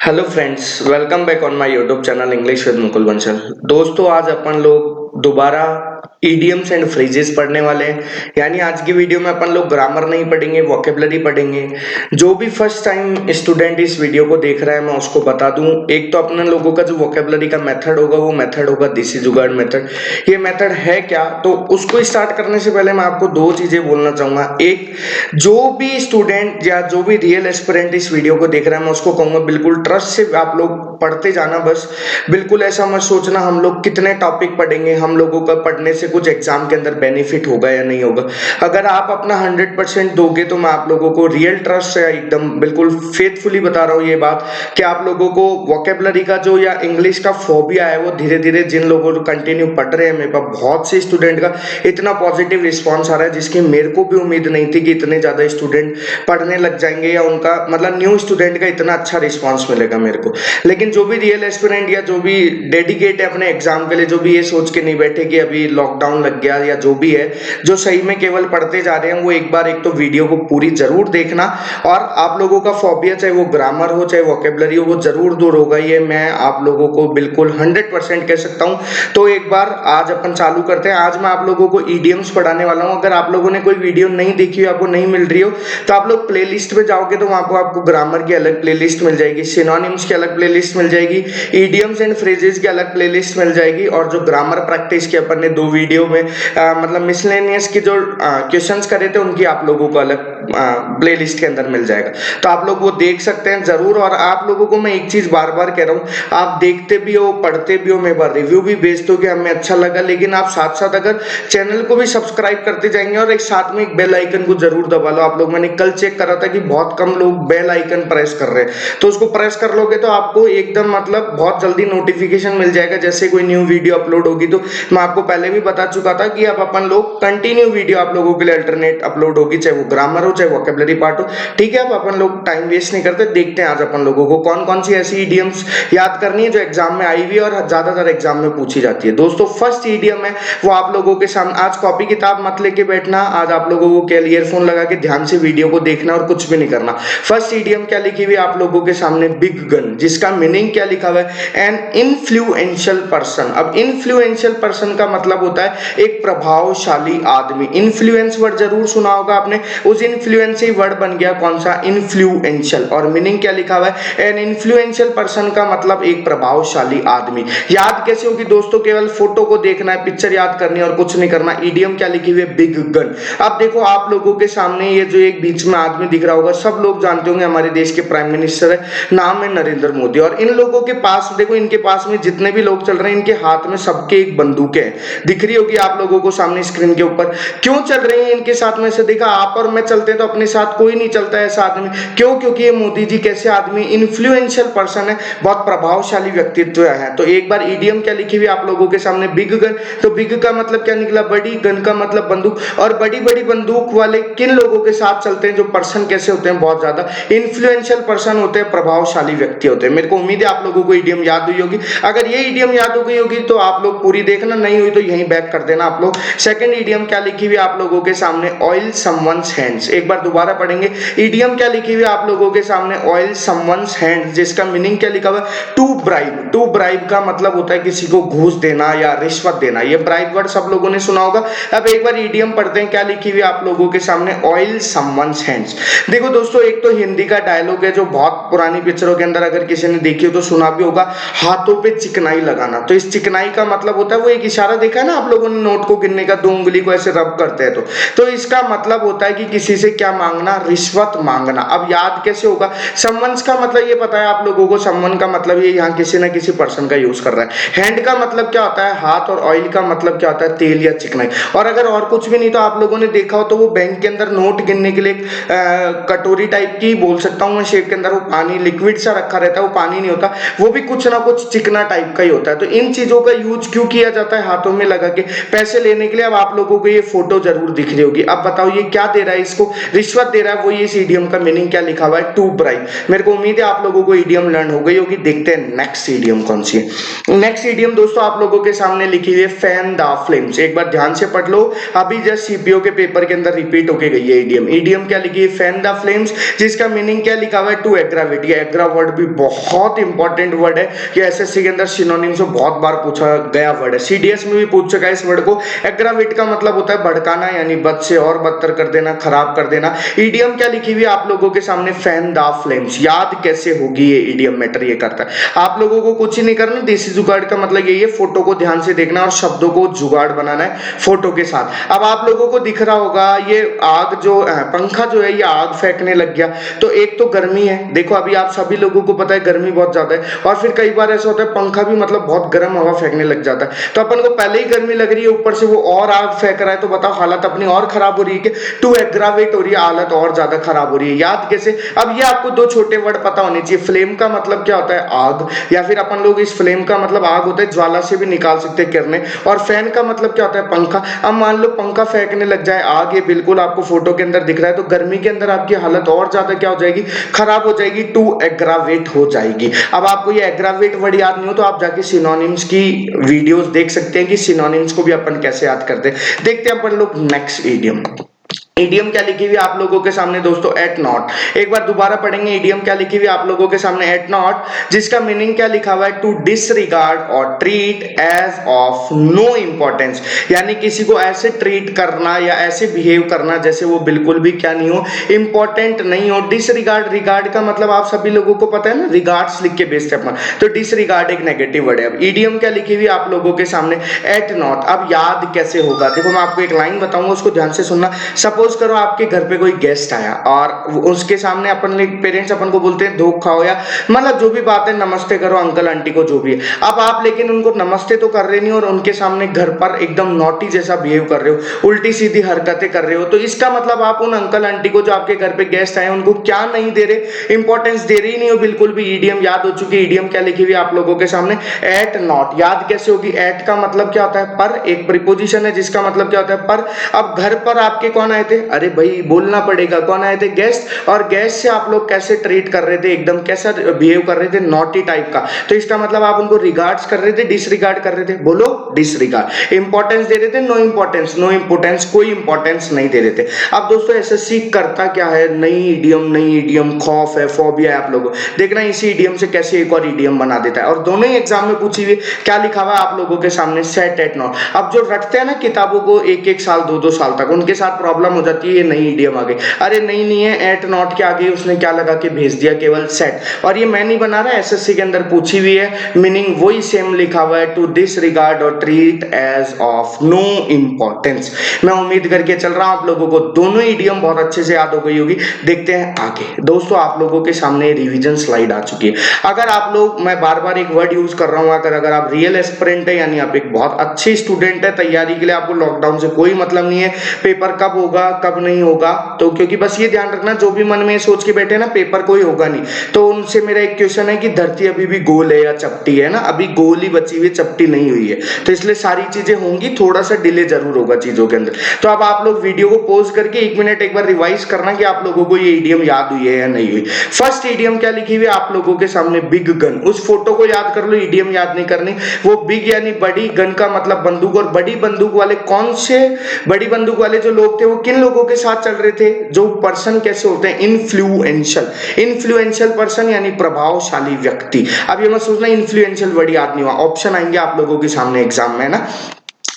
Hello friends, welcome back on my YouTube channel English with Mukul Bansal. दोस्तों, आज अपन लोग दोबारा इडियम्स एंड फ्रेजेस पढ़ने वाले हैं। यानी आज की वीडियो में अपन लोग ग्रामर नहीं पढ़ेंगे, वोकेबलरी पढ़ेंगे। जो भी फर्स्ट टाइम स्टूडेंट इस वीडियो को देख रहा है, मैं उसको बता दूं, एक तो अपने लोगों का जो वोकेबलरी का मेथड होगा वो मेथड होगा देसी जुगाड़ मेथड। ये मेथड है क्या, तो उसको स्टार्ट करने से पहले मैं आपको दो चीजें बोलना चाहूंगा। एक, जो भी स्टूडेंट या जो भी रियल एस्पिरेंट इस वीडियो को देख रहा है, मैं उसको कहूंगा बिल्कुल ट्रस्ट से आप लोग पढ़ते जाना। बस बिल्कुल ऐसा मत सोचना हम लोग कितने टॉपिक पढ़ेंगे, हम लोगों का पढ़ने से कुछ एग्जाम के अंदर बेनिफिट होगा या नहीं होगा। अगर आप अपना 100% दोगे तो मैं आप लोगों को रियल ट्रस्ट से एकदम बिल्कुल फेथफुली बता रहा हूँ ये बात कि आप लोगों को वोकेबलरी का जो या इंग्लिश का फोबिया है वो धीरे धीरे, जिन लोगों को कंटिन्यू पढ़ रहे हैं, मेरे पास बहुत से स्टूडेंट का इतना पॉजिटिव रिस्पॉन्स आ रहा है जिसकी मेरे को भी उम्मीद नहीं थी कि इतने ज्यादा स्टूडेंट पढ़ने लग जाएंगे या उनका मतलब न्यू स्टूडेंट का इतना अच्छा रिस्पॉन्स मिलेगा मेरे को। लेकिन जो भी रियल एस्पिरेंट या जो भी डेडिकेट है अपने एग्जाम के लिए, जो भी ये सोच के नहीं बैठे कि अभी लॉकडाउन लग गया या जो भी है, जो सही में केवल पढ़ते जा रहे हैं, वो एक बार एक तो वीडियो को पूरी जरूर देखना। और आप लोगों का फोबिया, चाहे वो ग्रामर हो चाहे वोकेबलरी हो, वो जरूर दूर होगा, ये मैं आप लोगों को बिल्कुल 100% कह सकता हूँ। तो एक बार आज अपन चालू करते हैं। आज मैं आप लोगों को ईडियम्स पढ़ाने वाला हूँ। अगर आप लोगों ने कोई वीडियो नहीं देखी हो, आपको नहीं मिल रही हो, तो आप लोग प्लेलिस्ट पे जाओगे तो वहां पर आपको ग्रामर की अलग प्लेलिस्ट मिल जाएगी, सिनोनिम्स की अलग प्लेलिस्ट मिल जाएगी, इडियम्स एंड फ्रेजेस की अलग प्लेलिस्ट मिल जाएगी, और जो ग्रामर प्रैक्टिस की अपन ने दो वीडियो में मतलब मिसलेनियस के जो क्वेश्चंस करे थे उनकी आप लोगों को अलग प्लेलिस्ट के अंदर मिल जाएगा। तो आप लोग वो देख सकते हैं जरूर। और आप लोगों को मैं एक चीज बार बार कह रहा हूँ, आप देखते भी हो पढ़ते भी हो, मैं बार रिव्यू भी भेजते हो कि हमें अच्छा लगा, लेकिन आप साथ साथ अगर चैनल को भी सब्सक्राइब करते जाएंगे और एक साथ में एक बेल आइकन को जरूर दबा लो। आप लोग, मैंने कल चेक करा था कि बहुत कम लोग बेल आइकन प्रेस कर रहे हैं, तो उसको प्रेस कर लोगे तो आपको एकदम मतलब बहुत जल्दी नोटिफिकेशन मिल जाएगा जैसे कोई न्यू वीडियो अपलोड होगी। तो मैं आपको पहले भी बता चुका था कि अब अपन लोग कंटिन्यू वीडियो आप लोगों के लिए अल्टरनेट अपलोड होगी, चाहे वो ग्रामर हो चाहे वोकेबलरी पार्ट हो। ठीक है, अब अपन लोग टाइम वेस्ट नहीं करते, देखते हैं आज अपन लोगों को कौन कौन सी ऐसी इडियम्स याद करनी है जो एग्जाम में आई हुई है और ज्यादातर एग्जाम में पूछी जाती है। दोस्तों, फर्स्ट इडियम है वो आप लोगों के सामने। आज कॉपी किताब मत लेके बैठना, आज आप लोगों को क्या ईयरफोन लगा के ध्यान से वीडियो को देखना और कुछ भी नहीं करना। फर्स्ट इडियम क्या लिखी हुई आप लोगों के सामने, बिग गन, जिसका मीनिंग क्या लिखा हुआ है, एन इन्फ्लुएंशियल पर्सन। अब इन्फ्लुएंशियल पर्सन का मतलब होता है एक प्रभावशाली आदमी। इन्फ्लुएंस वर्ड जरूर सुना होगा आपने, उस इन्फ्लुएंस से वर्ड बन गया कौन सा, इन्फ्लुएंशियल। और मीनिंग क्या लिखा हुआ है, एन इन्फ्लुएंशियल पर्सन का मतलब एक प्रभावशाली आदमी। याद कैसे होगी दोस्तों, केवल फोटो को देखना है, पिक्चर याद करनी है और कुछ नहीं करना। ईडियम क्या लिखी हुई है, बिग गन। अब देखो आप लोगों के सामने ये जो एक बीच में आदमी दिख रहा होगा, सब लोग जानते होंगे हमारे देश के प्राइम मिनिस्टर है, नाम है नरेंद्र मोदी। और इन लोगों के पास देखो, इनके पास में जितने भी लोग चल रहे हैं, इनके हाथ में सबके एक बंदूक है, दिख रही होगी आप लोगों को सामने स्क्रीन के ऊपर। क्यों चल रही है इनके साथ में से, देखा आप और मैं चलते हैं तो अपने साथ कोई नहीं चलता है ऐसा आदमी। क्यों? क्योंकि ये मोदी जी कैसे आदमी, इन्फ्लुएंशियल पर्सन है, बहुत प्रभावशाली व्यक्तित्व है। तो एक बार ईडियम क्या लिखी हुई आप लोगों के सामने, बिग गन। तो बिग का मतलब क्या निकला, बड़ी, गन का मतलब बंदूक। और बड़ी बड़ी बंदूक वाले किन लोगों के साथ चलते हैं, जो पर्सन कैसे होते हैं, बहुत ज्यादा इन्फ्लुएंशियल पर्सन होते हैं, प्रभावशाली व्यक्ति होते हैं। मेरे को उम्मीद है आप लोगों को ईडियम याद हुई होगी। अगर ये ईडियम याद हो गई होगी तो आप लोग पूरी देखना, नहीं हुई तो यहीं बैक कर देना आप लोग। सेकंड ईडियम क्या लिखी हुई आप लोगों के सामने, ऑयल समवन्स हैंड्स। एक बार दोबारा पढ़ेंगे, ईडियम क्या लिखी हुई आप लोगों के सामने, ऑयल समवन्स हैंड्स, जिसका मीनिंग क्या लिखा हुआ है, टू ब्राइब। टू ब्राइब का मतलब होता है किसी को घूस देना या रिश्वत देना। ये ब्राइब वर्ड सब लोगों ने सुना होगा। अब एक बार ईडियम पढ़ते हैं, क्या लिखी हुई आप लोगों के सामने, ऑयल समवन्स हैंड्स। देखो दोस्तों, एक तो हिंदी का डायलॉग है जो बहुत पुरानी पिक्चरों के अंदर अगर किसी ने देखी हो तो सुना भी होगा, हाथों पे चिकनाई लगाना। तो इस चिकनाई का मतलब होता है, वो एक इशारा देखा है ना आप लोगों ने नोट को गिनने का, दो उंगली को ऐसे रब करते हैं तो इसका मतलब होता है कि किसी से क्या मांगना, रिश्वत मांगना। अब याद कैसे होगा, समवन्स का मतलब ये पता है आप लोगों को, समवन का मतलब ये यहाँ किसी ना किसी पर्सन का यूज कर रहा है। हैंड का मतलब क्या होता है, हाथ, और ऑयल का मतलब क्या होता है, तेल या चिकनाई। और अगर और कुछ भी नहीं तो आप लोगों ने देखा हो तो वो बैंक के अंदर नोट गिनने के लिए कटोरी टाइप की बोल सकता हूँ मैं शेप के अंदर, वो पानी लिक्विड सा रखा रहता है, वो पानी नहीं होता, वो भी कुछ ना कुछ चिकना टाइप का ही होता है। तो इन चीजों का यूज क्यों किया जाता है हाथों में लगा के, पैसे लेने के लिए अब आप लोगों को ये फोटो जरूर दिख रही होगी। अब बताओ ये क्या दे रहा है, इसको रिश्वत दे रहा है। वो ये इस ईडियम का मीनिंग क्या लिखा हुआ है, टू ब्राइब। मेरे को उम्मीद है आप लोगों को ईडियम लर्न हो गई होगी। देखते हैं नेक्स्ट ईडियम कौन सी है। नेक्स्ट ईडियम दोस्तों आप लोगों के सामने लिखी हुई है फैन द फ्लेम्स। एक बार ध्यान से पढ़ लो, अभी जस्ट सीपीओ के पेपर के अंदर रिपीट होके गई है ईडियम। ईडियम क्या लिखी है, फैन द फ्लेम्स, जिसका मीनिंग क्या लिखा हुआ है, टू एग्रावेट। ये एग्रा वर्ड भी बहुत इंपॉर्टेंट वर्ड है, ये एसएससी के अंदर सिनोनिम से बहुत बार पूछा गया वर्ड है। सीडीएस में भी पूछ चुका है इस वर्ड को। एग्रावेट का मतलब होता है भड़काना, यानी बद से और बदतर कर देना, खराब कर देना। ईडियम क्या लिखी हुई है आप लोगों के सामने, फैन द फ्लेम्स। याद कैसे होगी ये ईडियम, मैटर ये करता है। आप लोगों को कुछ ही नहीं करना, देसी जुगाड़ का मतलब यही है, फोटो को ध्यान से देखना और शब्दों को जुगाड़ बनाना है फोटो के साथ। अब आप लोगों को दिख रहा होगा ये आग जो पंखा जो है ये आग फेंकने लग गया। तो एक तो गर्मी है, देखो अभी आप सभी लोगों को पता है गर्मी बहुत ज्यादा है, और फिर कई बार ऐसा होता है पंखा भी मतलब बहुत गर्म हवा फेंकने लग जाता है। तो अपन को पहले ही गर्मी लग रही है, ऊपर से वो और आग फेंक रहा है, तो बताओ हालत अपनी और खराब हो रही है कि टू एग्रावेट हो रही है, हालत और ज्यादा खराब हो रही है। याद कैसे, अब ये आपको दो छोटे वर्ड पता होने चाहिए। फ्लेम का मतलब क्या होता है, आग, या फिर अपन लोग इस फ्लेम का मतलब आग होता है, ज्वाला से भी निकाल सकते हैं किरणें। और फैन का मतलब क्या होता है, पंखा। अब मान लो पंखा फेंकने लग जाए आग, ये बिल्कुल आपको फोटो के अंदर दिख रहा है, तो गर्मी के अंदर आपकी हालत और ज्यादा क्या हो जाएगी, खराब हो जाएगी, टू एग्रावेट हो जाएगी। अब आपको ये एग्रावेट वर्ड याद नहीं हो तो आप जाके सिनोनिम्स की वीडियोस देख सकते हैं कि सिनोनिम्स को भी अपन कैसे याद करते हैं। देखते हैं अपन लोग नेक्स्ट ईडियम। ईडियम क्या लिखी हुई आप लोगों के सामने दोस्तों, एट नॉट। एक बार दोबारा पढ़ेंगे, ईडियम क्या लिखी हुई आप लोगों के सामने, एट नॉट, जिसका मीनिंग क्या लिखा हुआ है, टू डिसरिगार्ड और treat as of no importance. यानी किसी को ऐसे ट्रीट करना या ऐसे बिहेव करना जैसे वो बिल्कुल भी क्या नहीं हो, इंपॉर्टेंट नहीं हो। डिसरिगार्ड, रिगार्ड का मतलब आप सभी लोगों को पता है ना, रिगार्ड्स लिख के बेचते हैं अपन, तो डिसरिगार्ड एक नेगेटिव वर्ड है। अब ईडियम क्या लिखी हुई आप लोगों के सामने, एट नॉट। अब याद कैसे होगा, देखो मैं आपको एक लाइन बताऊंगा, उसको ध्यान से सुनना। सपोज करो आपके घर पे कोई गेस्ट आया और उसके सामने अपन पेरेंट्स अपन को बोलते हैं धूप खाओ, या मतलब जो भी बात है, नमस्ते करो अंकल आंटी को जो भी है। अब आप लेकिन उनको नमस्ते तो कर रहे नहीं और उनके सामने घर पर एकदम नॉटी जैसा बिहेव कर रहे हो, उल्टी सीधी हरकतें कर रहे हो, तो इसका मतलब आप उन अंकल आंटी को जो आपके घर पे गेस्ट आए उनको क्या नहीं दे रहे, इंपॉर्टेंस दे रही नहीं हो बिल्कुल भी। ईडियम याद हो चुकी है। ईडियम क्या लिखी हुई आप लोगों के सामने, एट नॉट। याद कैसे होगी, एट का मतलब क्या होता है, पर। एक प्रीपोजिशन है जिसका मतलब क्या होता है, पर। अब घर पर आपके कौन आए थे, अरे भाई बोलना पड़ेगा, कौन आए थे, गेस्ट। और गेस्ट से आप लोग कैसे ट्रीट कर रहे थे, एकदम कैसा बिहेव कर रहे थे, नॉटी टाइप का। तो इसका मतलब आप उनको रिगार्ड्स कर रहे थे, डिसरिगार्ड कर रहे थे, बोलो डिसरिगार्ड। इंपॉर्टेंस दे रहे थे, नो इंपॉर्टेंस, नो इंपॉर्टेंस, कोई इंपॉर्टेंस नहीं दे रहे थे। अब दोस्तों एसएससी करता क्या है, नई ईडियम, खौफ है, फोबिया है आप लोगों, देखना इसी ईडियम से कैसे एक और ईडियम बना देता है। और दोनों ही एग्जाम में पूछी हुई, क्या लिखा हुआ आप लोगों के सामने, सेट एट नॉट। अब जो रटते हैं ना किताबों को एक एक साल दो साल तक, उनके साथ प्रॉब्लम हो जाती है, ये नई ईडियम आ गई। अरे नहीं है, एट नॉट के आगे उसने क्या लगा के भेज दिया, केवल सेट। और ये मैं नहीं बना रहा, एसएससी के अंदर पूछी हुई है, मीनिंग वही सेम लिखा हुआ है, टू डिसरिगार्ड और treat as of no importance. मैं उम्मीद करके चल रहा हूं आप लोगों को दोनों ईडियम बहुत अच्छे से याद हो गई होगी। देखते हैं आगे दोस्तों, आप लोगों के सामने रिवीजन स्लाइड आ चुकी है। अगर आप लोग, मैं बार बार एक वर्ड यूज कर रहा हूं, अगर आप रियल एस्पिरेंट है, यानी आप एक बहुत अच्छे स्टूडेंट है, तैयारी के लिए आपको लॉकडाउन से कोई मतलब नहीं है, पेपर कब होगा कब नहीं होगा, तो क्योंकि बस ये ध्यान रखना, जो भी मन में सोच के बैठे ना पेपर कोई होगा नहीं, तो उनसे मेरा एक क्वेश्चन है कि धरती अभी भी गोल है या चपटी है ना, अभी गोल ही बची हुई, चपटी नहीं हुई है, तो इसलिए सारी चीजें होंगी, थोड़ा सा डिले जरूर होगा चीजों के अंदर। तो अब आप लोग वीडियो को पॉज करके 1 मिनट एक बार रिवाइज करना कि आप लोगों को ये ईडियम याद हुई है या नहीं हुई। फर्स्ट ईडियम क्या लिखी हुई है आप लोगों के सामने, बिग गन। उस फोटो को याद कर लो, ईडियम याद नहीं करनी। वो बिग यानी बड़ी, गन का मतलब बंदूक, और बड़ी बंदूक वाले कौन से, बड़ी बंदूक वाले जो लोग थे वो किन लोगों के साथ चल रहे थे, जो पर्सन कैसे होते हैं, इन्फ्लुएंशियल पर्सन, यानी प्रभावशाली व्यक्ति। अब ये मत सोचना इन्फ्लुएंशियल वर्ड याद नहीं हुआ, ऑप्शन आएंगे आप लोगों के सामने एग्जाम में ना।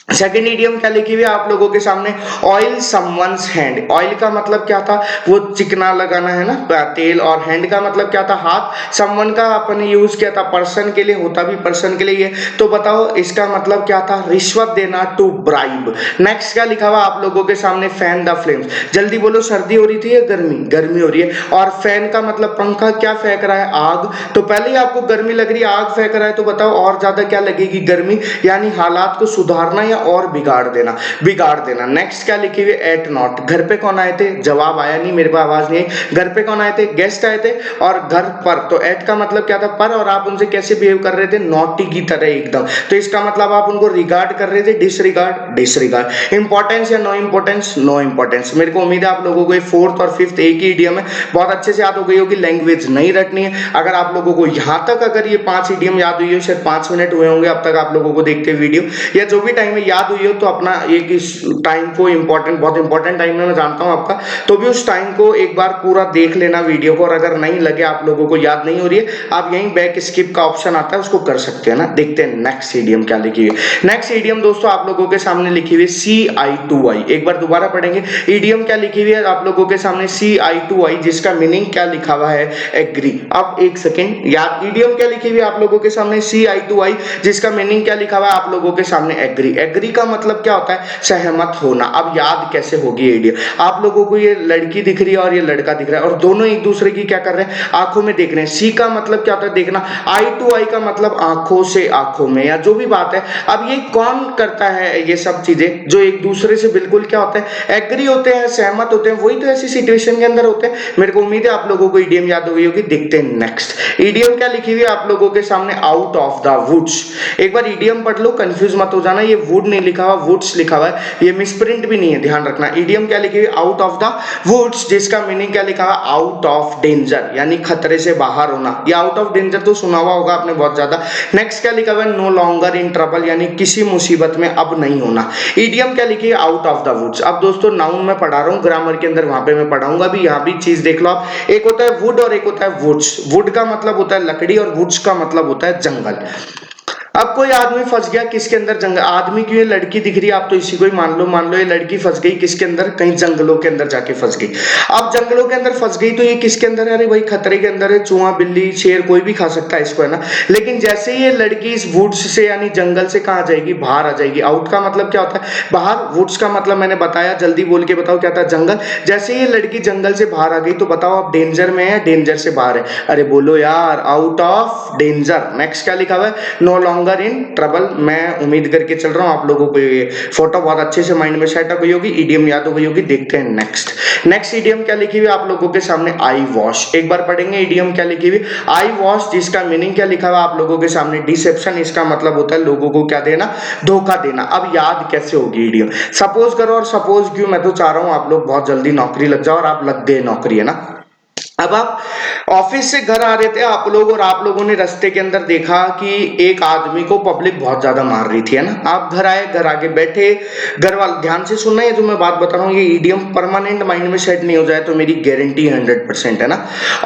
सेकेंड ईडियम क्या लिखी हुई है आप लोगों के सामने, ऑयल समवन्स हैंड। ऑयल का मतलब क्या था, वो चिकना लगाना है ना तेल, और हैंड का मतलब क्या था, हाथ। समवन का अपन ने यूज किया था पर्सन के लिए, होता भी पर्सन के लिए है, तो बताओ इसका मतलब क्या था, रिश्वत देना, टू ब्राइब। नेक्स्ट क्या लिखा हुआ आप लोगों के सामने, फैन द फ्लेम्स। जल्दी बोलो, सर्दी हो रही थी या गर्मी, गर्मी हो रही है। और फैन का मतलब पंखा क्या फेंक रहा है, आग। तो पहले ही आपको गर्मी लग रही है, आग फेंक रहा है, तो बताओ और ज्यादा क्या लगेगी, गर्मी। यानी हालात को सुधारना या है और बिगाड़ देना। नेक्स्ट क्या लिखी हुई है, एट नॉट, घर पे कौन आए थे, जवाब आया नहीं, मेरे को आवाज नहीं आई, घर पे कौन आए थे, गेस्ट आए थे, और घर पर, तो एट का मतलब क्या था, पर, और आप उनसे कैसे बिहेव कर रहे थे, नॉटी की तरह एकदम, तो इसका मतलब आप उनको रिगार्ड कर रहे थे, डिसरिगार्ड। इंपॉर्टेंस या नो इंपॉर्टेंस, नो इंपॉर्टेंस। मेरे को उम्मीद है आप लोगों को ये फोर्थ और फिफ्थ एक ही इडियम है, बहुत अच्छे से याद हो गई होगी, लैंग्वेज नहीं रटनी है। अगर आप लोगों को यहां तक अगर ये 5 इडियम याद हुई हो, शायद 5 मिनट हुए होंगे अब तक आप लोगों को देखते वीडियो, या जो भी टाइम में याद हुई हो, तो अपना एक इस टाइम को बहुत इंपॉर्टेंट टाइम है, मैं जानता हूं आपका, तो भी उस टाइम को एक बार पूरा देख लेना वीडियो को, और अगर नहीं लगे आप लोगों को याद नहीं हो रही है, आप यहीं बैक स्किप का ऑप्शन आता है, उसको कर सकते हैं ना। देखते हैं नेक्स्ट इडियम क्या लिखी हुई है। नेक्स्ट इडियम दोस्तों आप लोगों के सामने लिखी हुई CI2I, एक बार दोबारा पढ़ेंगे। इडियम क्या लिखी हुई है आप लोगों के सामने, CI2I, जिसका मीनिंग क्या लिखा हुआ है, एग्री। अब एक सेकेंड याद, इडियम क्या लिखी हुई है आप लोगों के सामने, CI2I, जिसका मीनिंग क्या लिखा हुआ है आप लोगों के सामने, एग्री। एग्री का मतलब क्या होता है, सहमत होना। अब याद कैसे होगी इडियम, आप लोगों को ये लड़की दिख रही है और ये लड़का दिख रहा है, और दोनों एक दूसरे की क्या कर रहे हैं, आंखों में देख रहे हैं। सी का मतलब क्या होता है, देखना। I2I का मतलब आंखों से आंखों में, या जो भी बात है। अब ये कौन करता है ये सब चीजें, जो एक दूसरे से बिल्कुल क्या होता है, एग्री होते हैं, सहमत होते हैं, वही तो ऐसी सिचुएशन के अंदर होते हैं। मेरे को उम्मीद है आप लोगों को इडियम याद हो गई होगी। देखते हैं नेक्स्ट इडियम क्या लिखी हुई है आप लोगों के सामने, आउट ऑफ द वुड्स। एक बार इडियम पढ़ लो, कंफ्यूज मत हो जाना, ये वुड नहीं लिखा हुआ, वुड्स लिखा हुआ है, ये मिसप्रिंट भी नहीं है, ध्यान रखना। इडियम क्या लिखी हुई, आउट ऑफ द वुड्स, जिसका मीनिंग क्या लिखा हुआ, आउट ऑफ डेंजर, यानी खतरे से बाहर होना। ये आउट ऑफ डेंजर तो सुना हुआ होगा आपने बहुत ज्यादा। नेक्स्ट क्या लिखा हुआ है, नो लॉन्गर इन ट्रबल, यानी किसी मुसीबत में अब नहीं होना। इडियम क्या लिखी है, आउट ऑफ द वुड्स। अब दोस्तों नाउन में पढ़ा रहा हूं ग्रामर के अंदर, वहां पे मैं पढ़ाऊंगा, अभी यहां भी चीज देख लो आप। एक होता है वुड और एक होता है वुड्स। वुड का मतलब होता है लकड़ी, और वुड्स का मतलब होता है जंगल। अब कोई आदमी फंस गया किसके अंदर, जंगल। आदमी क्यों, ये लड़की दिख रही है, आप तो इसी को ही मान लो ये लड़की फंस गई किसके अंदर, कहीं जंगलों के अंदर जाके फंस गई। अब जंगलों के अंदर फंस गई तो ये किसके अंदर है, अरे भाई खतरे के अंदर है, चूहा बिल्ली शेर कोई भी खा सकता है इसको, है ना। लेकिन जैसे ही ये लड़की इस वुड्स से यानी जंगल से कहां जाएगी, बाहर आ जाएगी। आउट का मतलब क्या होता है, बाहर। वुड्स का मतलब मैंने बताया, जल्दी बोल के बताओ क्या था, जंगल। जैसे ही ये लड़की जंगल से बाहर आ गई तो बताओ अब डेंजर में है, डेंजर से बाहर है, अरे बोलो यार, आउट ऑफ डेंजर। नेक्स्ट क्या लिखा हुआ है, नो लॉन्गर इन ट्रबल। मैं उम्मीद करके चल रहा हूं आप लोगों को ये फोटो बहुत अच्छे से माइंड में सेटअप हुई होगी, इडियम याद हो गई होगी। देखते हैं नेक्स्ट इडियम क्या लिखी हुई आप लोगों के सामने, आई वॉश। एक बार पढ़ेंगे इडियम क्या लिखी हुई, आई वॉश, जिसका मीनिंग क्या लिखा हुआ आप लोगों के सामने, डिसेप्शन। इसका मतलब होता है लोगों को क्या देना, धोखा देना। अब याद कैसे होगी इडियम, सपोज करो, और सपोज क्यों, मैं तो चाह रहा हूं आप लोग बहुत जल्दी नौकरी लग जाओ, और आप लग गए नौकरी, है ना। अब आप ऑफिस से घर आ रहे थे आप लोग, और आप लोगों ने रास्ते के अंदर देखा कि एक आदमी को पब्लिक बहुत ज्यादा मार रही थी, है ना। आप घर आए, घर आके बैठे, घर वाले, ध्यान से सुनना है जो मैं बात बता रहा हूँ, ये इडियम परमानेंट माइंड में सेट नहीं हो जाए तो मेरी गारंटी 100% है ना।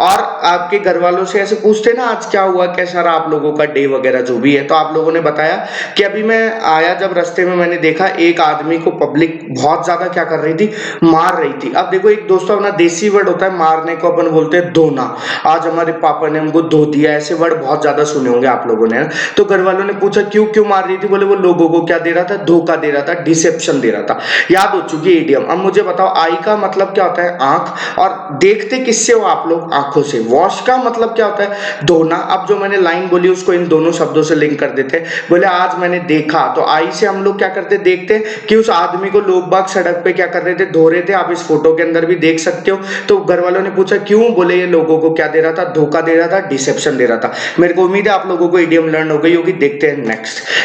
और आपके घर वालों से ऐसे पूछते ना, आज क्या हुआ, कैसा रहा आप लोगों का डे वगैरह जो भी है, तो आप लोगों ने बताया कि अभी मैं आया, जब रास्ते में मैंने देखा एक आदमी को पब्लिक बहुत ज्यादा क्या कर रही थी, मार रही थी। अब देखो एक दोस्तों अपना देसी वर्ड होता है मारने को, अपन बोलते हैं धोना। आज हमारे पापा ने हमको धो दिया, ऐसे वर्ड बहुत ज्यादा सुने होंगे आप लोगों ने। तो घर वालों ने पूछा क्यों क्यों मार रही थी, बोले वो लोगों को क्या दे रहा था, धोखा दे रहा था, डिसेप्शन दे रहा था। याद हो चुकी है इडियम। अब मुझे बताओ आई का मतलब क्या होता है, आंख, और देखते किससे हो आप लोग, आंखों से। वॉश का मतलब क्या होता है, धोना। अब जो मैंने लाइन बोली उसको इन दोनों शब्दों से लिंक कर देते, बोले आज मैंने देखा, तो आई से हम लोग क्या करते, देखते कि उस आदमी को लोग बाग सड़क पे क्या कर रहे थे, धो रहे थे। आप इस फोटो के अंदर भी देख सकते हो। तो घर वालों ने पूछा क्यों, बोले ये लोगों को क्या दे रहा था, धोखा दे रहा था, डिसेप्शन दे रहा था। मेरे को उम्मीद है आप लोगों को इडियम लर्न हो गई होगी। देखते हैं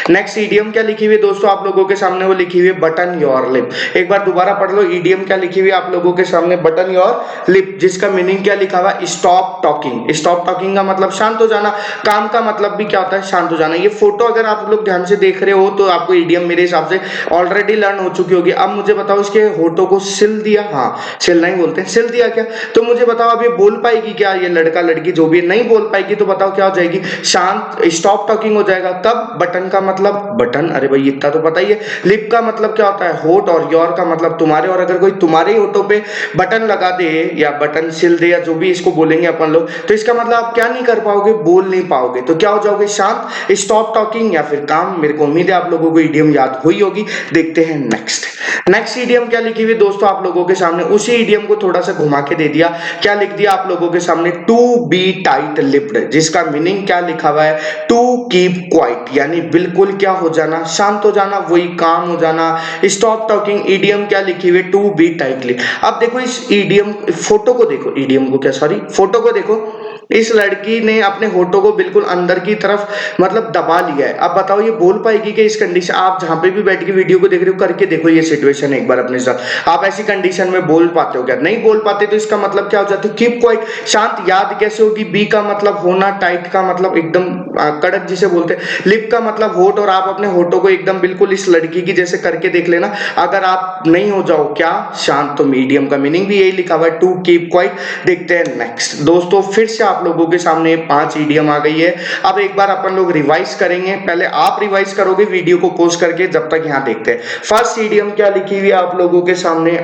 नेक्स्ट इडियम क्या लिखी हुई है दोस्तों आप लोगों के सामने, वो लिखी हुई है बटन योर लिप। एक बार दोबारा पढ़ लो, इडियम क्या लिखी हुई है आप लोगों के सामने, बटन योर लिप, जिसका मीनिंग क्या लिखा हुआ, स्टॉप टॉकिंग। स्टॉप टॉकिंग का मतलब शांत हो जाना, काम का मतलब भी क्या होता है, शांत हो जाना। ये फोटो अगर आप लोग ध्यान से देख रहे हो तो आपको इडियम मेरे हिसाब से ऑलरेडी लर्न हो चुकी होगी। अब मुझे बताओ इसके होठों को सिल दिया, हाँ सिलना ही बोलते हैं, सिल दिया क्या, तो मुझे बताओ अब ये बोल पाएगी क्या, ये लड़का लड़की जो भी नहीं बोल पाएगी, तो बताओ क्या हो जाएगी, शांत, स्टॉप टॉकिंग हो जाएगा। तब बटन का मतलब बटन, अरे भाई इतना तो पता ही है। लिप का मतलब क्या होता है, होठ, और योर का मतलब तुम्हारे, और अगर कोई तुम्हारे ही होठों पे बटन लगा दे या बटन सिल दे या जो भी इसको बोलेंगे अपन लोग, तो इसका मतलब आप क्या नहीं कर पाओगे, बोल नहीं पाओगे। तो क्या हो जाओगे, शांत, स्टॉप टॉकिंग या फिर काम। मेरे को उम्मीद है आप लोगों को इडियम याद हुई होगी। देखते हैं नेक्स्ट इडियम क्या लिखी हुई दोस्तों आप लोगों के सामने, उसी इडियम को थोड़ा सा घुमा के दे दिया। क्या लिख दिया आप लोगों के सामने टू बी टाइट लिप्ड, जिसका मीनिंग क्या लिखा हुआ है, टू कीप क्वाइट यानी बिल्कुल क्या हो जाना, शांत हो जाना, वही काम हो जाना, स्टॉप टॉकिंग। ईडियम क्या लिखी हुई है, टू बी टाइटली। अब देखो इस ईडियम फोटो को देखो, ईडियम को क्या सॉरी फोटो को देखो, इस लड़की ने अपने होठों को बिल्कुल अंदर की तरफ मतलब दबा लिया है। अब बताओ ये बोल पाएगी कि इस कंडीशन, आप जहां पे भी बैठ के वीडियो को देख रहे हो करके देखो ये सिचुएशन एक बार अपने साथ, आप ऐसी कंडीशन में बोल पाते हो क्या, नहीं बोल पाते। तो इसका मतलब क्या हो जाता है, कीप क्वाइट, शांत। याद कैसे होगी, बी का मतलब होना, टाइट का मतलब एकदम कड़क जिसे बोलते हैं, लिप का मतलब होठ, और आप अपने होठों को एकदम बिल्कुल इस लड़की की जैसे करके देख लेना। अगर आप नहीं हो जाओ क्या, शांत, तो मीडियम का मीनिंग भी यही लिखा हुआ है, टू कीप क्वाइट। देखते हैं नेक्स्ट दोस्तों, फिर से आप लोगों के सामने 5 ईडियम आ गई है। अब एक बार अपन लोग रिवाइज करेंगे, पहले आप रिवाइज करोगे वीडियो को पोस्ट करके, जब तक यहां देखते हैं। फर्स्ट ईडियम क्या लिखी हुई है आप लोगों के सामने,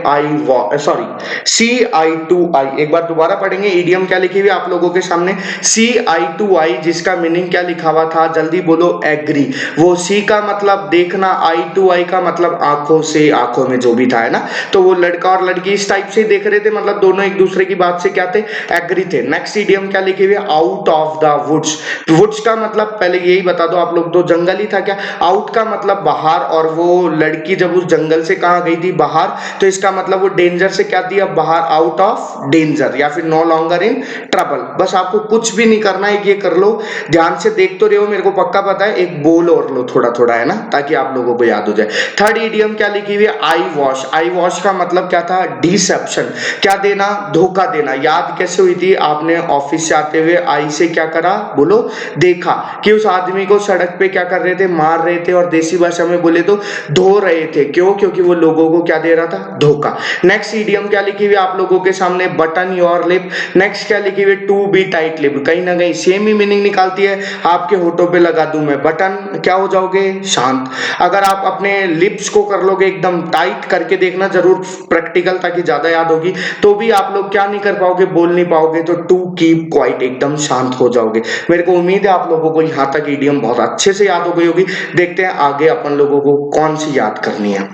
CI2I। एक बार दोबारा पढ़ेंगे, ईडियम क्या लिखी हुई है आप लोगों के सामने, CI2I, जिसका मीनिंग क्या लिखा हुआ था, जल्दी बोलो, एग्री। वो सी का मतलब देखना, I2I का मतलब आंखों से, आंखों में जो भी था, है ना। तो वो लड़का और लड़की इस टाइप से देख रहे थे, मतलब दोनों एक दूसरे की बात से क्या थे, एग्री थे। नेक्स्ट ईडियम क्या लिखी हुई है, out of the woods. Woods का मतलब पहले यही बता दो आप लोग, तो जंगल ही था क्या, आउट का मतलब बाहर, और वो लड़की जब उस जंगल से कहां गई थी, बाहर, तो इसका मतलब वो डेंजर से क्या दिया, बाहर, आउट ऑफ डेंजर, या फिर नो लॉन्गर इन ट्रबल। बस आपको कुछ भी नहीं करना है, ये कर लो, ध्यान से देख तो रहे हो, मेरे को पक्का पता है, एक बोल और लो थोड़ा थोड़ा, है ना, ताकि आप लोगों को याद हो जाए। थर्ड ईडियम क्या लिखी हुई है, आई वॉश। आई वॉश का मतलब क्या था, डिसेप्शन, क्या देना, धोखा देना। याद कैसे हुई थी, आपने ऑफिस से आते हुए आई से क्या करा, बोलो, देखा कि उस आदमी को सड़क पे क्या कर रहे थे, मार रहे थे, और देसी भाषा में बोले तो धो रहे थे। क्यों, क्योंकि वो लोगों को क्या दे रहा था, धोखा। नेक्स्ट ईडियम क्या लिखी हुई आप लोगों के सामने, बटन योर लिप। नेक्स्ट क्या लिखी हुई, टू बी टाइट लिप। कहीं ना कहीं सेम ही मीनिंग निकालती है, आपके होठों पे लगा दूं मैं बटन, क्या हो जाओगे, शांत। अगर आप अपने लिप्स को कर लोगे एकदम टाइट, करके देखना जरूर प्रैक्टिकल, ताकि ज्यादा याद होगी, तो भी आप लोग क्या नहीं कर पाओगे, बोल नहीं पाओगे, तो टू कीप क्वाइट, एकदम शांत हो जाओगे। मेरे को उम्मीद है आप लोगों को यहाँ तक ईडियम बहुत अच्छे से याद हो गई होगी। देखते हैं आगे अपन लोगों को कौन सी याद करनी है।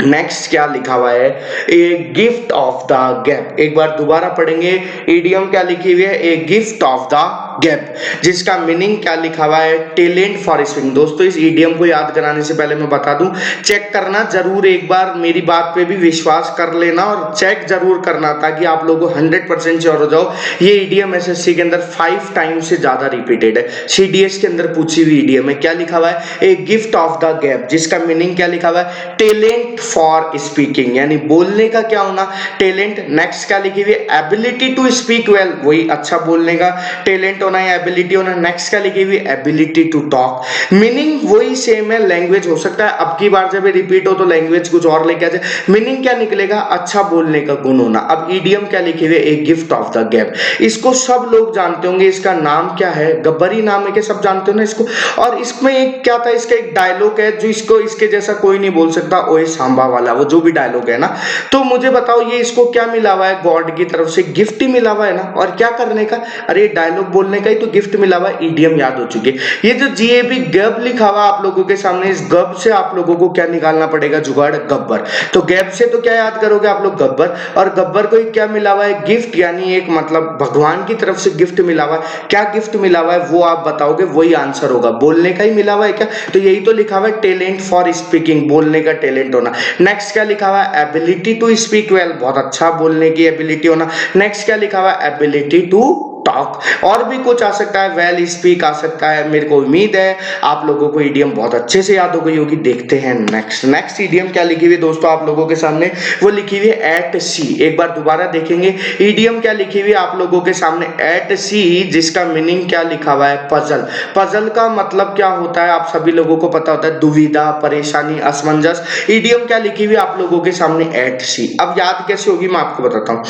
नेक्स्ट क्या लिखा हुआ है, a gift of the gap. एक बार दोबारा पढ़ेंगे, ईडियम क्या लिखी हुई है, a gift of the gap, जिसका मीनिंग क्या लिखा हुआ है, टैलेंट फॉर स्विंग। दोस्तों इस ईडियम को याद कराने से पहले मैं बता दूं, चेक करना जरूर, एक बार मेरी बात पे भी विश्वास कर लेना और चेक जरूर करना, ताकि आप लोगों को 100% श्योर हो जाओ। ये ईडियम एसएससी के अंदर 5 टाइम से ज्यादा रिपीटेड है, सीडीएस के अंदर पूछी हुई ईडियम है। क्या लिखा हुआ है, a gift of the gap, जिसका मीनिंग क्या लिखा हुआ है, टैलेंट फॉर स्पीकिंग, यानी बोलने का क्या होना, टैलेंट। नेक्स्ट क्या लिखी हुई है, एबिलिटी टू स्पीक वेल, वही अच्छा बोलने का टैलेंट होना या एबिलिटी होना। नेक्स्ट क्या लिखी हुई है, एबिलिटी टू टॉक, मीनिंग वही सेम है, लैंग्वेज हो सकता है अब की बार जब ये रिपीट हो तो लैंग्वेज कुछ और लेके आ जाए, मीनिंग क्या निकलेगा, अच्छा बोलने का गुण होना। अब ईडियम क्या लिखी हुई है, a gift of the gap, इसको सब लोग जानते होंगे, इसका नाम क्या है, गब्बरी नाम है, क्या सब जानते हो ना इसको। और इसमें एक क्या था, इसका एक डायलॉग है जो इसको इसके जैसा कोई नहीं बोल सकता, ओए सांबा वाला, वो जो भी डायलॉग है ना। तो मुझे बताओ ये इसको क्या मिला हुआ है, गॉड की तरफ से गिफ्ट ही मिला हुआ है ना, और क्या करने का, अरे डायलॉग बोलने का ही तो गिफ्ट मिला हुआ है, ईडियम याद हो चुकी है। ये जो जीएबी गैप लिखा हुआ आप लोगों के सामने, इस गैप से आप लोगों को क्या निकालना पड़ेगा, जुगाड़, गब्बर। तो गैप से तो क्या याद करोगे आप लोग, गब्बर, और गब्बर को क्या मिला हुआ है, गिफ्ट, यानी एक मतलब भगवान की तरफ से गिफ्ट मिला हुआ है। क्या गिफ्ट मिला हुआ है वो आप बताओगे, वही आंसर होगा, बोलने का ही मिला हुआ है क्या, तो यही तो लिखा हुआ है, टैलेंट फॉर स्पीकिंग, बोलने का टैलेंट होना। नेक्स्ट क्या लिखा हुआ है, एबिलिटी टू स्पीक वेल, बहुत अच्छा बोलने की एबिलिटी होना। नेक्स्ट क्या लिखा हुआ है, एबिलिटी टू टॉक, और भी कुछ आ सकता है, वेल स्पीक आ सकता है। मेरे को उम्मीद है आप लोगों को ईडियम बहुत अच्छे से याद हो गई होगी। देखते हैं नेक्स्ट ईडियम क्या लिखी हुई है दोस्तों आप लोगों के सामने, वो लिखी हुई है एट सी। एक बार दोबारा देखेंगे, ईडियम क्या लिखी हुई है आप लोगों के सामने, एट सी, जिसका मीनिंग क्या लिखा हुआ है, पजल। पजल का मतलब क्या होता है, आप सभी लोगों को पता होता है, दुविधा, परेशानी, असमंजस। ईडियम क्या लिखी हुई है आप लोगों के सामने, एट सी। अब याद कैसे होगी मैं आपको बताता हूँ।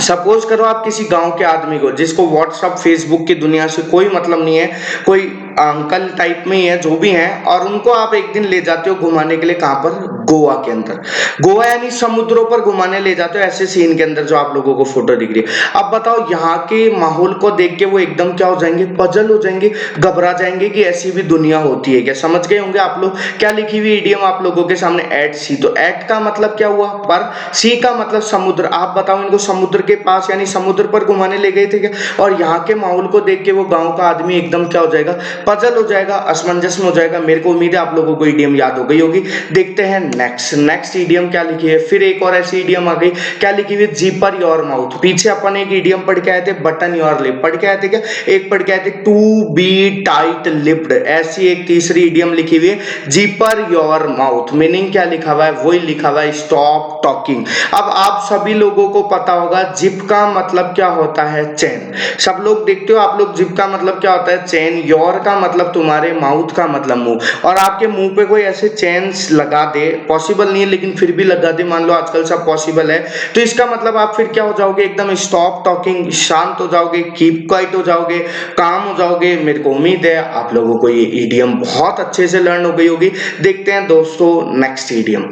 सपोज करो आप किसी गांव के आदमी को, जिसको व्हाट्सएप फेसबुक की दुनिया से कोई मतलब नहीं है, कोई अंकल टाइप में ही है, जो भी है, और उनको आप एक दिन ले जाते हो घुमाने के लिए, कहां पर, गोवा के अंदर। गोवा यानी समुद्रों पर घुमाने ले जाते हो ऐसे सीन के अंदर जो आप लोगों को फोटो दिख रही है। अब बताओ यहाँ के माहौल को देख के वो एकदम क्या हो जाएंगे, पजल हो जाएंगे, घबरा जाएंगे कि ऐसी भी दुनिया होती है क्या। समझ गए होंगे आप लोग क्या लिखी हुई इडियम आप लोगों के सामने, एट सी। तो एट का मतलब क्या हुआ, पर, सी का मतलब समुद्र। आप बताओ इनको समुद्र के पास यानी समुद्र पर घुमाने ले गए थे क्या। और यहाँ के माहौल को देख के वो गांव का आदमी एकदम क्या हो जाएगा, पजल हो जाएगा, असमंजस में हो जाएगा। मेरे को उम्मीद है आप लोगों को इडियम याद हो गई होगी। देखते हैं नेक्स्ट इडियम क्या लिखी है। फिर एक और ऐसी इडियम आ गई, क्या लिखी हुई, जीपर योर माउथ। पीछे अपन एक इडियम पढ़ के आए थे, बटन योर लिप। पढ़ के आए थे क्या, एक पढ़ के आए थे, टू बी टाइट लिप्ड। ऐसी एक तीसरी इडियम लिखी हुई है, जीपर योर माउथ। मीनिंग क्या लिखा हुआ है, वही लिखा हुआ है, स्टॉप टॉकिंग। अब आप सभी लोगों को पता होगा जिप का मतलब क्या होता है, चैन। सब लोग देखते हो आप लोग, जिप का मतलब क्या होता है, चैन। योर का मतलब तुम्हारे, माउथ का मतलब मुंह। और आपके मुंह पे कोई ऐसे चेन्स लगा दे, पॉसिबल नहीं है लेकिन फिर भी लगा दे, मान लो आजकल सब पॉसिबल है, तो इसका मतलब आप फिर क्या हो जाओगे, एकदम स्टॉप टॉकिंग, शांत हो जाओगे, कीप क्वाइट हो जाओगे, काम हो जाओगे। मेरे को उम्मीद है आप लोगों को ये इडियम बहुत अच्छे से लर्न हो गई होगी। देखते हैं दोस्तों नेक्स्ट इडियम।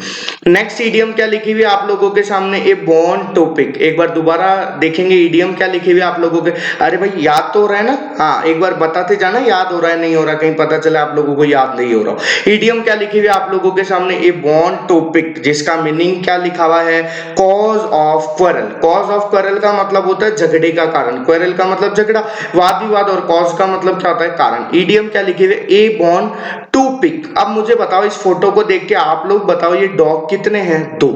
नेक्स्ट इडियम क्या लिखी हुई है आप लोगों के सामने, ए बॉन्ड टॉपिक। एक बार दोबारा देखेंगे इडियम क्या लिखी हुई है आप लोगों के। अरे भाई याद तो हो रहा है ना, हाँ एक बार बताते जाना याद हो रहा है नहीं हो रहा, कहीं पता चला आप लोगों को याद नहीं हो रहा। इडियम क्या लिखी हुई है आप लोगों के सामने, ए बॉन्ड टॉपिक, जिसका मीनिंग क्या लिखा हुआ है, cause of quarrel. Cause of quarrel का मतलब होता है झगड़े का कारण, क्वेरल का मतलब झगड़ा, वाद विवाद, और कॉज का मतलब क्या होता है, कारण। इडियम क्या लिखी हुई है, ए बॉन्ड टू पिक। अब मुझे बताओ इस फोटो को देख के आप लोग बताओ ये डॉग कितने हैं, दो।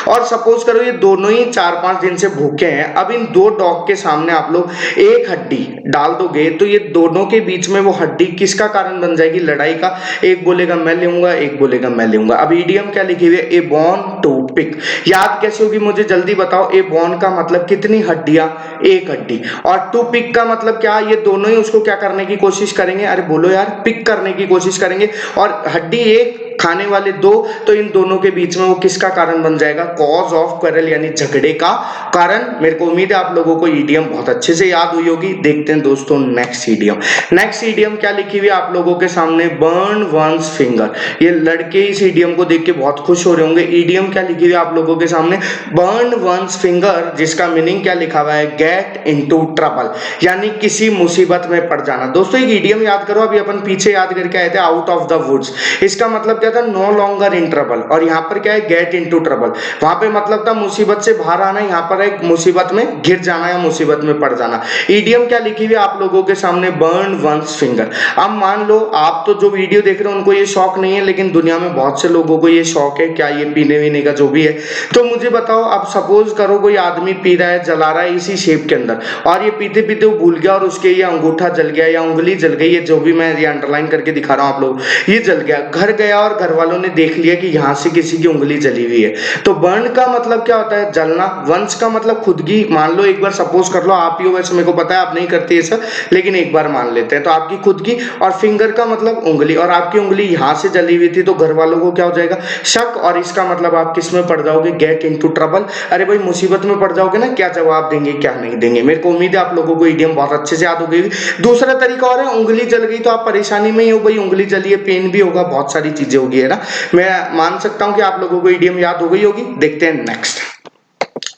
और सपोज करो ये दोनों ही 4-5 दिन से भूखे हैं। अब इन दो डॉग के सामने आप लोग एक हड्डी डाल दोगे तो ये दोनों के बीच में वो हड्डी किसका कारण बन जाएगी, लड़ाई का। एक बोलेगा मैं लूंगा, एक बोलेगा मैं लूंगा। अब इडियम क्या लिखी हुई है, ए बॉन टू पिक। याद कैसे होगी मुझे जल्दी बताओ। ए बॉन का मतलब कितनी हड्डियां, एक हड्डी। और टू पिक का मतलब क्या, ये दोनों ही उसको क्या करने की कोशिश करेंगे, अरे बोलो यार, पिक करने की कोशिश करेंगे। और हड्डी एक, खाने वाले दो, तो इन दोनों के बीच में वो किसका कारण बन जाएगा, कॉज ऑफ क्वेरल यानी झगड़े का कारण। मेरे को उम्मीद है आप लोगों को इडियम बहुत अच्छे से याद हुई होगी। देखते हैं दोस्तों नेक्स्ट इडियम। नेक्स्ट इडियम क्या लिखी हुई है आप लोगों के सामने, बर्न वंस फिंगर। ये लड़के इस इडियम को देख के बहुत खुश हो रहे होंगे। इडियम क्या लिखी हुई है आप लोगों के सामने, बर्न वंस फिंगर, जिसका मीनिंग क्या लिखा हुआ है, गेट इनटू ट्रबल, यानी किसी मुसीबत में पड़ जाना। दोस्तों एक इडियम याद करो, अभी अपन पीछे याद करके आए थे, आउट ऑफ द वुड्स। इसका मतलब क्या था, नो लॉन्गर इन ट्रबल। और यहाँ पर क्या है, गेट इनटू ट्रबल। वहां पे मतलब था मुसीबत से बाहर आना, यहाँ पर एक मुसीबत में घिर जाना या मुसीबत में पड़ जाना। इडियम क्या लिखी हुई है आप लोगों के सामने, बर्न वंस फिंगर। अब मान लो आप तो जो वीडियो देख रहे हो उनको ये शौक नहीं है, लेकिन दुनिया में बहुत से लोगों को ये शौक है, क्या ये पीने वीने का जो भी है। तो मुझे बताओ, अब सपोज करो कोई आदमी पी रहा है, जला रहा है इसी शेप के अंदर, और ये पीते पीते वो भूल गया और उसके ये अंगूठा जल गया या उंगली जल गई, ये जो भी मैं ये अंडरलाइन करके दिखा रहा हूं आप लोग, ये जल गया, घर गया और घर वालों ने देख लिया कि यहाँ से किसी की उंगली जली हुई है। तो बर्न का मतलब क्या होता है, जलना। वंस का मतलब खुद की। मान लो एक बार सपोज कर लो आप ही हो, वैसे मेरे को पता है आप नहीं करते ऐसा, लेकिन एक बार मान लेते हैं, तो आपकी खुद की। और फिंगर का मतलब उंगली, और आपकी उंगली यहाँ से जली हुई थी, तो घर वालों को क्या हो जाएगा, शक। और इसका मतलब आप किस में पड़ जाओगे, गेट इनटू ट्रबल। अरे भाई मुसीबत में पड़ जाओगे ना, क्या जवाब देंगे क्या नहीं देंगे। मेरे को उम्मीद है आप लोगों को इडियम बहुत अच्छे से याद हो गई। दूसरा तरीका और है, उंगली जल गई तो आप परेशानी में ही हो, भाई उंगली जली है, पेन भी होगा, बहुत सारी चीजें होगी, है ना। मैं मान सकता हूं कि आप लोगों को इडियम याद हो गई होगी। देखते हैं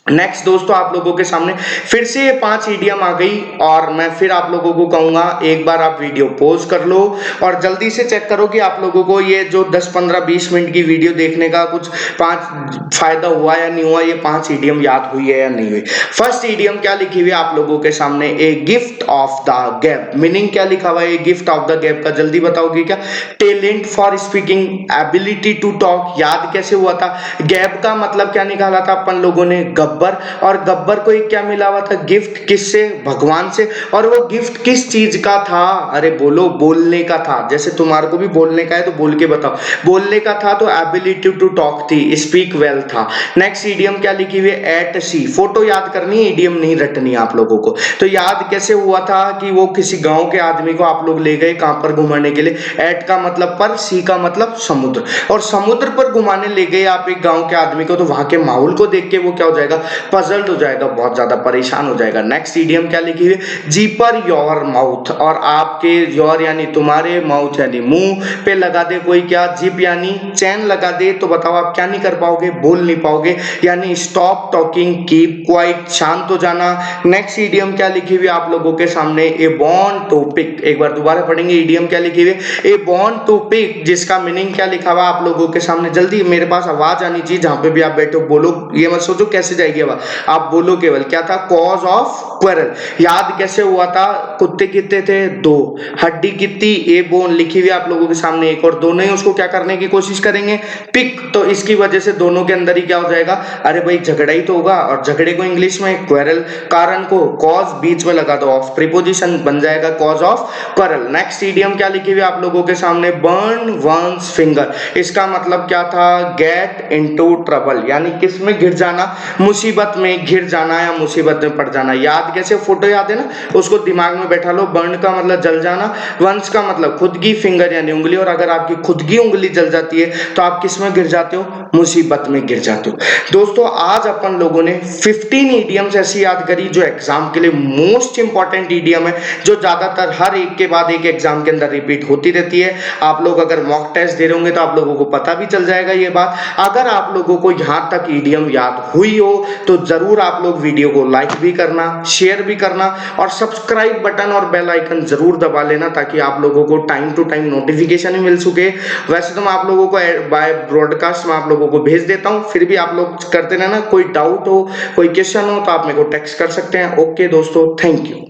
नेक्स्ट दोस्तों आप लोगों के सामने फिर से ये 5 इडियम आ गई, और मैं फिर आप लोगों को कहूंगा एक बार आप वीडियो पॉज कर लो और जल्दी से चेक करो कि आप लोगों को ये जो 10 15 20 मिनट की वीडियो देखने का कुछ 5 फायदा हुआ या नहीं हुआ, ये 5 इडियम याद हुई है या नहीं हुई। फर्स्ट इडियम क्या लिखी हुई है आप लोगों के सामने, a gift of the gap. Meaning क्या लिखा हुआ है, a gift of the gap का जल्दी बताओगे क्या, talent for speaking, ability to talk. याद कैसे हुआ था, गैप का मतलब क्या निकाला था अपन लोगों ने, गब्बर। और गब्बर को एक क्या मिला हुआ था, गिफ्ट। किससे, भगवान से। और वो गिफ्ट किस चीज का था, अरे बोलो, बोलने का था। जैसे तुम्हारे को भी बोलने का है तो बोल के बताओ, बोलने का था, तो एबिलिटी टू टॉक थी, स्पीक वेल था। नेक्स्ट इडियम क्या लिखी हुई है, एट सी। फोटो याद करनी है, इडियम नहीं रटनी आप लोगों को। तो याद कैसे हुआ था कि वो किसी गांव के आदमी को आप लोग ले गए कहां पर घुमाने के लिए, एट का मतलब पर, सी का मतलब समुद्र। और समुद्र पर घुमाने ले गए आप एक गांव के आदमी को, तो वहां के माहौल को देख के वो क्या हो जाएगा, पजल्ड हो जाएगा, बहुत ज्यादा परेशान हो जाएगा। नेक्स्ट इडियम क्या लिखी हुई है, जीपर योर माउथ, और आपके योर यानी तुम्हारे, माउथ यानी मुंह पे लगा दे कोई क्या, जिप यानी चैन लगा दे, तो बताओ आप क्या नहीं कर पाओगे, बोल नहीं पाओगे, यानी स्टॉप टॉकिंग, कीप क्वाइट, शांत हो जाना। नेक्स्ट इडियम क्या लिखी हुई आप लोगों के सामने, ए बॉर्न टू पिक, एक बार दोबारा पढ़ेंगे, इडियम क्या लिखी हुई है, ए बॉर्न टू पिक, जिसका मीनिंग क्या लिखा हुआ आप लोगों के सामने, जल्दी मेरे पास आवाज आनी चाहिए, जहां पे भी आप बैठो बोलो, ये मत सोचो कैसे जाएगी आवाज, आप बोलो केवल, क्या था, कॉज ऑफ क्वेरल। याद कैसे हुआ था, कुत्ते कितने थे, दो, हड्डी कितनी, ए बोन लिखी हुई आप लोगों के सामने एक, और दोनों ही उसको क्या करने की कोशिश करेंगे, पिक, तो इसकी वजह से दोनों के अंदर ही क्या हो जाएगा, अरे भाई झगड़ा ही तो होगा, और झगड़े को इंग्लिश में क्वेरल, कारण को कॉज बीच में लगा दो ऑफ, प्रीपोजिशन बन जाएगा cause of quarrel. Next idiom क्या लिखी हुई आप लोगों के सामने, बर्न वंस फिंगर, इसका मतलब क्या था, गेट इनटू ट्रबल, यानी किस में घिर जाना, मुसीबत में घिर जाना या मुसीबत में पड़ जाना। याद कैसे, फोटो याद है ना, उसको दिमाग में बैठा लो, बर्न का मतलब जल जाना, वंस का मतलब खुद की, फिंगर यानी उंगली, और अगर आपकी खुद की उंगली जल जाती है तो आप किस में गिर जाते हो, मुसीबत में गिर जाते हो। दोस्तों आज अपन लोगों ने 15 इडियम्स ऐसी याद करी जो एग्जाम के लिए मोस्ट इंपॉर्टेंट इडियम है, जो ज्यादातर हर एक के बाद एक एग्जाम के अंदर रिपीट होती रहती है। आप लोग अगर मॉक टेस्ट दे रहे होंगे तो आप लोगों को पता भी चल जाएगा ये बात। अगर आप लोगों को यहां तक इडियम याद हुई हो तो जरूर आप लोग वीडियो को लाइक भी करना, शेयर भी करना, और सब्सक्राइब बटन और बेल आइकन जरूर दबा लेना, ताकि आप लोगों को टाइम टू टाइम नोटिफिकेशन भी मिल सके। वैसे तो मैं आप लोगों को बाय ब्रॉडकास्ट में आप लोगों को भेज देता हूं, फिर भी आप लोग करते रहना, कोई डाउट हो, कोई क्वेश्चन हो तो आप मेरे को टेक्स्ट कर सकते हैं। ओके दोस्तों, थैंक यू।